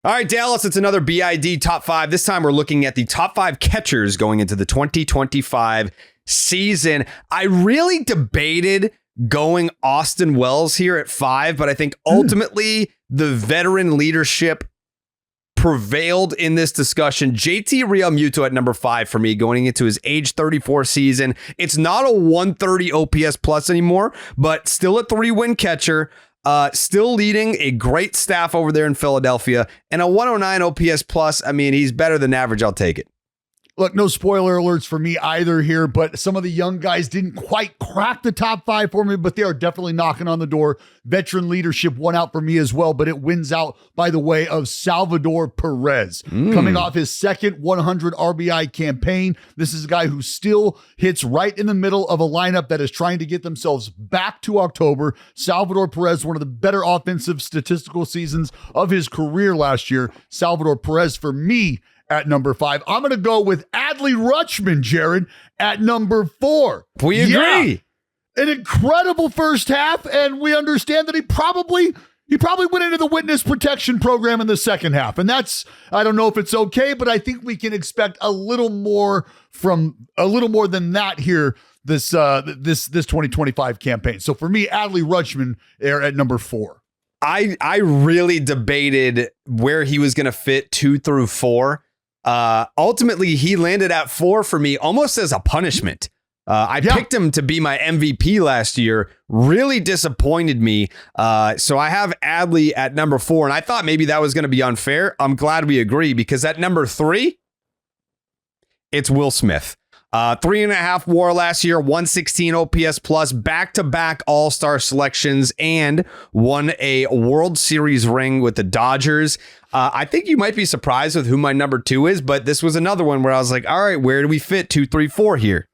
All right, Dallas, it's another BID top 5. This time we're looking at the top 5 catchers going into the 2025 season. I really debated going Austin Wells here at 5, but I think ultimately the veteran leadership prevailed in this discussion. JT Realmuto at number 5 for me going into his age 34 season. It's not a 130 OPS plus anymore, but still a 3-win catcher. Still leading a great staff over there in Philadelphia, and a 109 OPS plus. I mean, he's better than average. I'll take it. Look, no spoiler alerts for me either here, but some of the young guys didn't quite crack the top 5 for me, but they are definitely knocking on the door. Veteran leadership won out for me as well, but it wins out by the way of Salvador Perez. Coming off his second 100 RBI campaign. This is a guy who still hits right in the middle of a lineup that is trying to get themselves back to October. Salvador Perez, one of the better offensive statistical seasons of his career last year. Salvador Perez for me at number 5. I'm going to go with Adley Rutschman, Jared, at number 4. We agree. An incredible first half, and we understand that he probably went into the witness protection program in the second half. And that's, I don't know if it's okay, but I think we can expect a little more than that here this 2025 campaign. So for me, Adley Rutschman there at number 4. I really debated where he was going to fit 2 through 4. Ultimately, he landed at 4 for me, almost as a punishment. I picked him to be my MVP last year. Really disappointed me. So I have Adley at number 4, and I thought maybe that was going to be unfair. I'm glad we agree, because at number 3, it's Will Smith. 3.5 WAR last year, 116 OPS plus, back-to-back All-Star selections, and won a World Series ring with the Dodgers. I think you might be surprised with who my number 2 is, but this was another one where I was like, all right, where do we fit 2, 3, 4 here?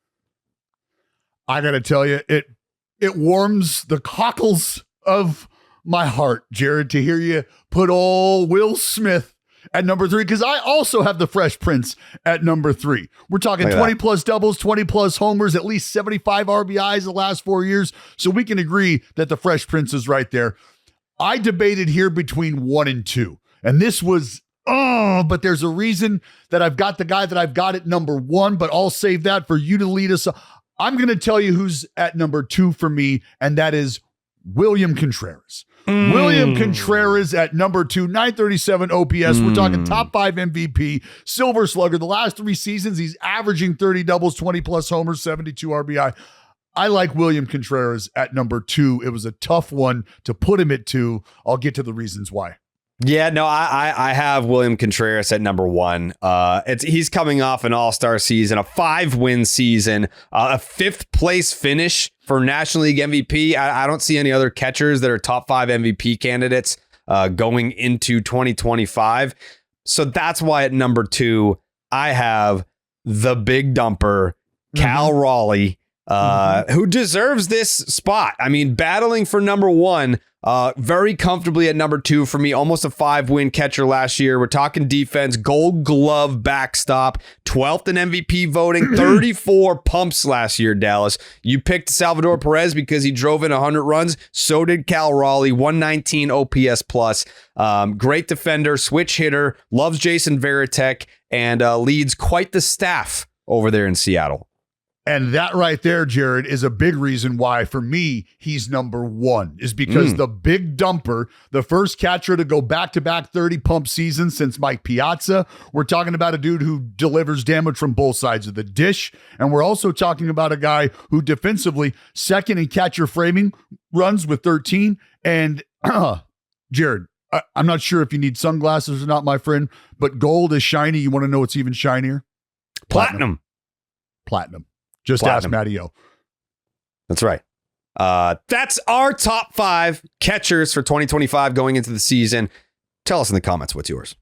I got to tell you, it warms the cockles of my heart, Jared, to hear you put old Will Smith at number 3, because I also have the Fresh Prince at number 3. We're talking 20 plus doubles, 20 plus homers, at least 75 RBIs the last 4 years. So we can agree that the Fresh Prince is right there. I debated here between 1 and 2. And this was, but there's a reason that I've got the guy that I've got at number 1, but I'll save that for you to lead us. I'm going to tell you who's at number 2 for me, and that is William Contreras. William Contreras at number 2, 937 OPS. We're talking top 5 MVP, Silver Slugger. The last 3 seasons, he's averaging 30 doubles, 20 plus homers, 72 RBI. I like William Contreras at number 2. It was a tough one to put him at 2. I'll get to the reasons why. Yeah, no, I have William Contreras at number 1. He's coming off an all-star season, a 5-win season, a 5th place finish for National League MVP. I don't see any other catchers that are top 5 MVP candidates going into 2025. So that's why at number 2, I have the big dumper, Cal Raleigh, who deserves this spot. I mean, battling for number 1, very comfortably at number 2 for me, almost a 5-win catcher last year. We're talking defense, Gold Glove backstop, 12th in MVP voting, 34 pumps last year, Dallas. You picked Salvador Perez because he drove in 100 runs. So did Cal Raleigh, 119 OPS plus. Great defender, switch hitter, loves Jason Varitek, and leads quite the staff over there in Seattle. And that right there, Jared, is a big reason why, for me, he's number 1, is because the big dumper, the first catcher to go back-to-back 30 pump seasons since Mike Piazza. We're talking about a dude who delivers damage from both sides of the dish. And we're also talking about a guy who defensively, second in catcher framing runs with 13. And Jared, I'm not sure if you need sunglasses or not, my friend, but gold is shiny. You want to know what's even shinier? Platinum. Just ask Matty O. That's right. That's our top 5 catchers for 2025 going into the season. Tell us in the comments what's yours.